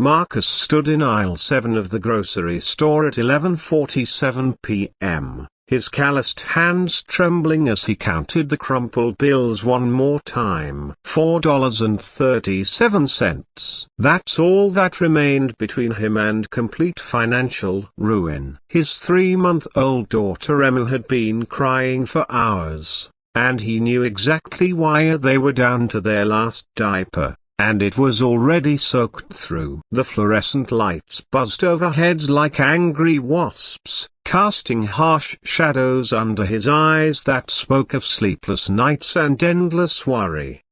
Marcus stood in aisle 7 of the grocery store at 11:47 p.m., his calloused hands trembling as he counted the crumpled bills one more time. $4.37. That's all that remained between him and complete financial ruin. His 3-month-old daughter Emma had been crying for hours, and he knew exactly why. They were down to their last diaper, and it was already soaked through. The fluorescent lights buzzed overhead like angry wasps, casting harsh shadows under his eyes that spoke of sleepless nights and endless worry.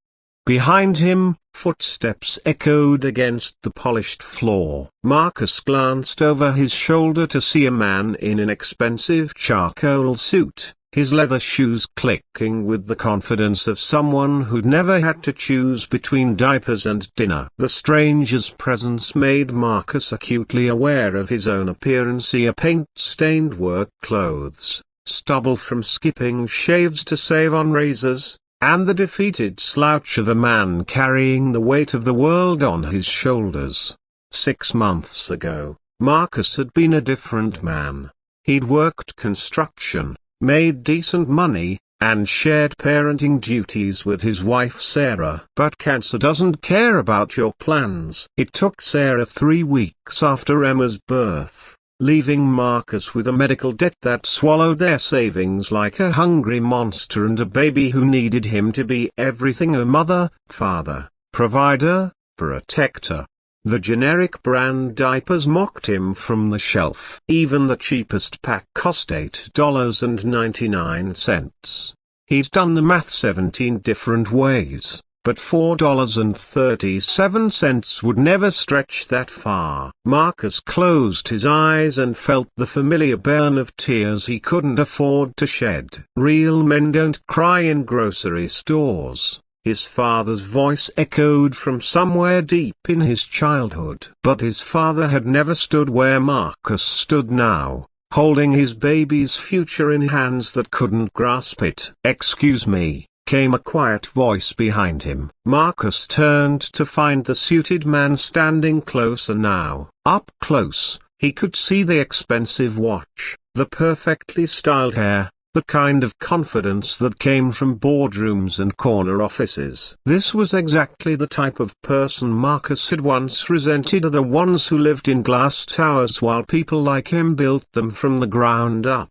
Behind him, footsteps echoed against the polished floor. Marcus glanced over his shoulder to see a man in an expensive charcoal suit, his leather shoes clicking with the confidence of someone who'd never had to choose between diapers and dinner. The stranger's presence made Marcus acutely aware of his own appearance: paint-stained work clothes, stubble from skipping shaves to save on razors, and the defeated slouch of a man carrying the weight of the world on his shoulders. 6 months ago, Marcus had been a different man. He'd worked construction, made decent money, and shared parenting duties with his wife Sarah. But cancer doesn't care about your plans. It took Sarah 3 weeks after Emma's birth, leaving Marcus with a medical debt that swallowed their savings like a hungry monster, and a baby who needed him to be everything: a mother, father, provider, protector. The generic brand diapers mocked him from the shelf. Even the cheapest pack cost $8.99. He'd done the math 17 different ways, but $4.37 would never stretch that far. Marcus closed his eyes and felt the familiar burn of tears he couldn't afford to shed. Real men don't cry in grocery stores. His father's voice echoed from somewhere deep in his childhood. But his father had never stood where Marcus stood now, holding his baby's future in hands that couldn't grasp it. "Excuse me," came a quiet voice behind him. Marcus turned to find the suited man standing closer now. Up close, he could see the expensive watch, the perfectly styled hair, the kind of confidence that came from boardrooms and corner offices. This was exactly the type of person Marcus had once resented: the ones who lived in glass towers while people like him built them from the ground up.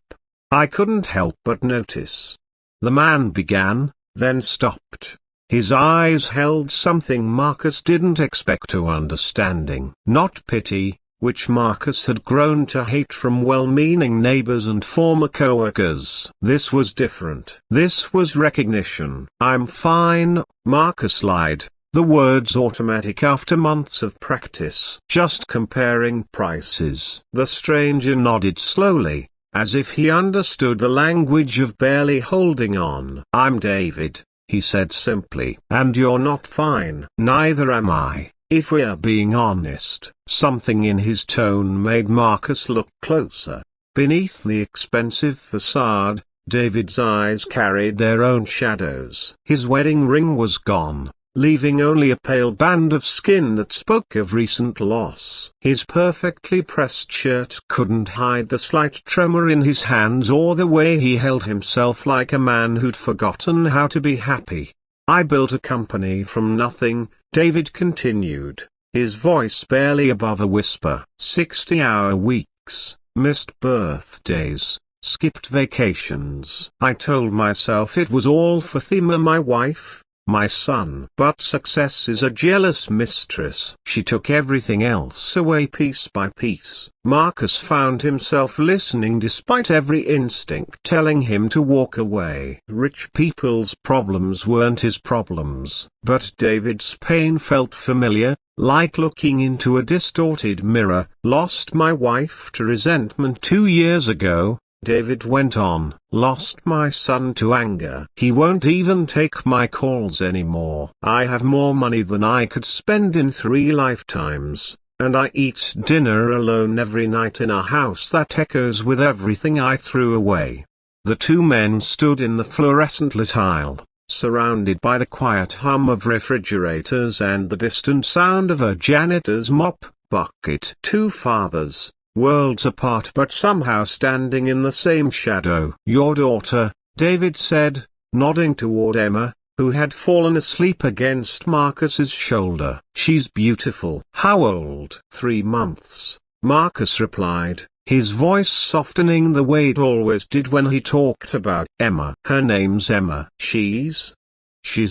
"I couldn't help but notice," the man began, then stopped. His eyes held something Marcus didn't expect: understanding. Not pity, which Marcus had grown to hate from well-meaning neighbors and former coworkers. This was different. This was recognition. "I'm fine," Marcus lied, the words automatic after months of practice. "Just comparing prices." The stranger nodded slowly, as if he understood the language of barely holding on. "I'm David," he said simply. "And you're not fine." "Neither am I, if we're being honest." Something in his tone made Marcus look closer. Beneath the expensive facade, David's eyes carried their own shadows. His wedding ring was gone, leaving only a pale band of skin that spoke of recent loss. His perfectly pressed shirt couldn't hide the slight tremor in his hands or the way he held himself like a man who'd forgotten how to be happy. "I built a company from nothing," David continued, his voice barely above a whisper. 60-hour weeks, missed birthdays, skipped vacations. I told myself it was all for Thema, my wife, my son. But success is a jealous mistress. She took everything else away piece by piece. Marcus found himself listening despite every instinct telling him to walk away. Rich people's problems weren't his problems. But David's pain felt familiar, like looking into a distorted mirror. "Lost my wife to resentment 2 years ago," David went on. "Lost my son to anger. He won't even take my calls anymore. I have more money than I could spend in 3 lifetimes, and I eat dinner alone every night in a house that echoes with everything I threw away." The two men stood in the fluorescent lit aisle, surrounded by the quiet hum of refrigerators and the distant sound of a janitor's mop. bucket. Two fathers, worlds apart but somehow standing in the same shadow. Your daughter, David said, nodding toward Emma, who had fallen asleep against Marcus's shoulder. She's beautiful. How old? 3 months, Marcus replied, his voice softening the way it always did when he talked about Emma. Her name's Emma. She's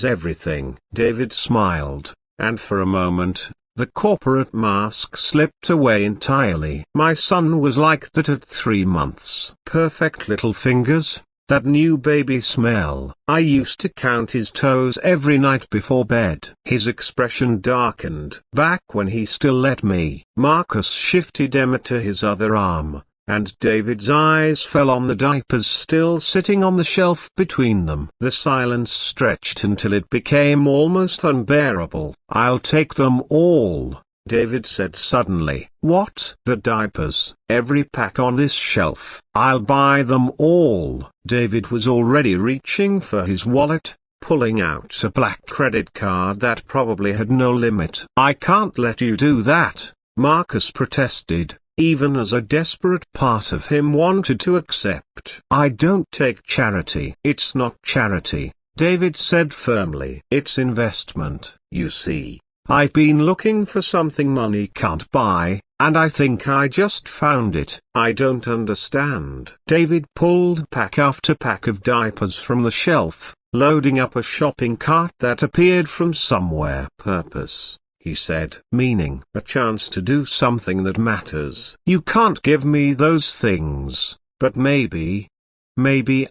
everything. David smiled, and for a moment, the corporate mask slipped away entirely. My son was like that at 3 months. Perfect little fingers, that new baby smell. I used to count his toes every night before bed. His expression darkened. Back when he still let me. Marcus shifted Emma to his other arm, and David's eyes fell on the diapers still sitting on the shelf between them. The silence stretched until it became almost unbearable. I'll take them all, David said suddenly. What? The diapers? Every pack on this shelf. I'll buy them all. David was already reaching for his wallet, pulling out a black credit card that probably had no limit. I can't let you do that, Marcus protested, even as a desperate part of him wanted to accept. I don't take charity. It's not charity, David said firmly. It's investment, you see. I've been looking for something money can't buy, and I think I just found it. I don't understand. David pulled pack after pack of diapers from the shelf, loading up a shopping cart that appeared from somewhere. Purpose, he said, meaning a chance to do something that matters. You can't give me those things, but maybe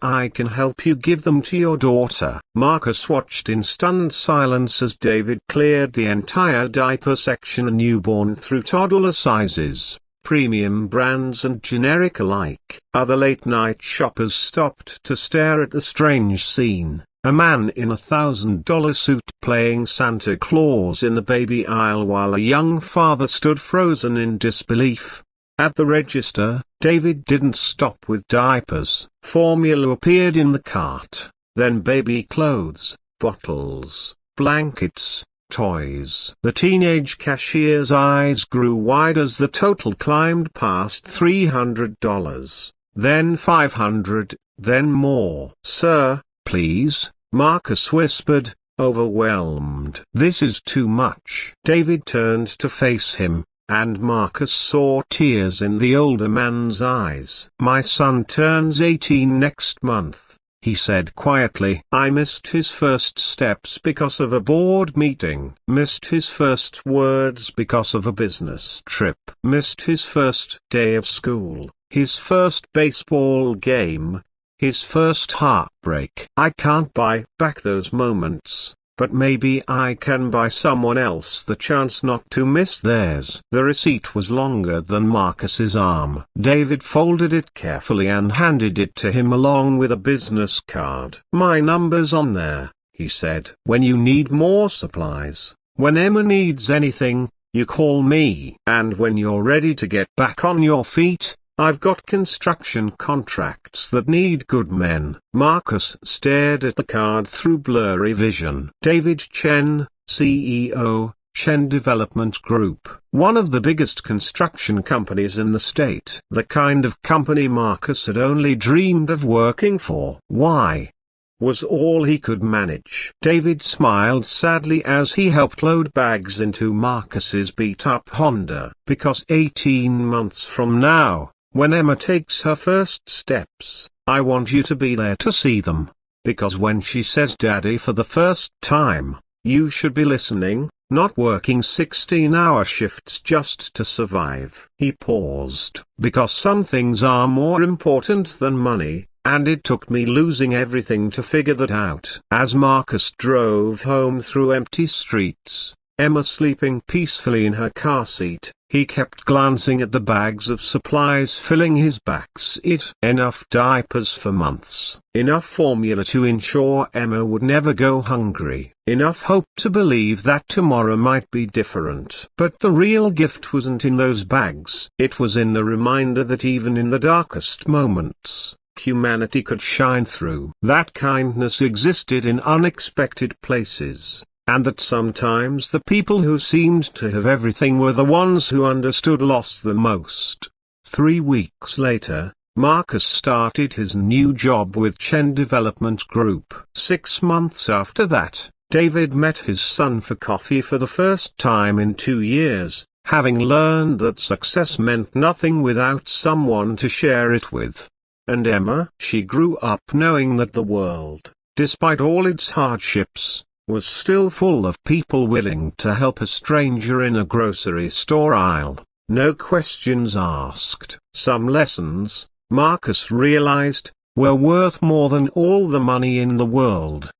I can help you give them to your daughter. Marcus watched in stunned silence as David cleared the entire diaper section, newborn through toddler sizes, premium brands and generic alike. Other late-night shoppers stopped to stare at the strange scene. A man in a $1,000 suit playing Santa Claus in the baby aisle while a young father stood frozen in disbelief. At the register, David didn't stop with diapers. Formula appeared in the cart, then baby clothes, bottles, blankets, toys. The teenage cashier's eyes grew wide as the total climbed past $300, then $500, then more. Sir, please, Marcus whispered, overwhelmed. This is too much. David turned to face him, and Marcus saw tears in the older man's eyes. My son turns 18 next month, he said quietly. I missed his first steps because of a board meeting. Missed his first words because of a business trip. Missed his first day of school, his first baseball game, his first heartbreak. I can't buy back those moments, but maybe I can buy someone else the chance not to miss theirs. The receipt was longer than Marcus's arm. David folded it carefully and handed it to him along with a business card. My number's on there, he said. When you need more supplies, when Emma needs anything, you call me. And when you're ready to get back on your feet, I've got construction contracts that need good men. Marcus stared at the card through blurry vision. David Chen, CEO, Chen Development Group, one of the biggest construction companies in the state. The kind of company Marcus had only dreamed of working for. Why? Was all he could manage. David smiled sadly as he helped load bags into Marcus's beat-up Honda. Because 18 months from now, when Emma takes her first steps, I want you to be there to see them. Because when she says daddy for the first time, you should be listening, not working 16-hour shifts just to survive. He paused. Because some things are more important than money, and it took me losing everything to figure that out. As Marcus drove home through empty streets, Emma sleeping peacefully in her car seat, he kept glancing at the bags of supplies filling his backseat. Enough diapers for months. Enough formula to ensure Emma would never go hungry. Enough hope to believe that tomorrow might be different. But the real gift wasn't in those bags. It was in the reminder that even in the darkest moments, humanity could shine through. That kindness existed in unexpected places. and that sometimes the people who seemed to have everything were the ones who understood loss the most. 3 weeks later, Marcus started his new job with Chen Development Group. 6 months after that, David met his son for coffee for the first time in 2 years, having learned that success meant nothing without someone to share it with. And Emma? She grew up knowing that the world, despite all its hardships, was still full of people willing to help a stranger in a grocery store aisle, no questions asked. Some lessons, Marcus realized, were worth more than all the money in the world.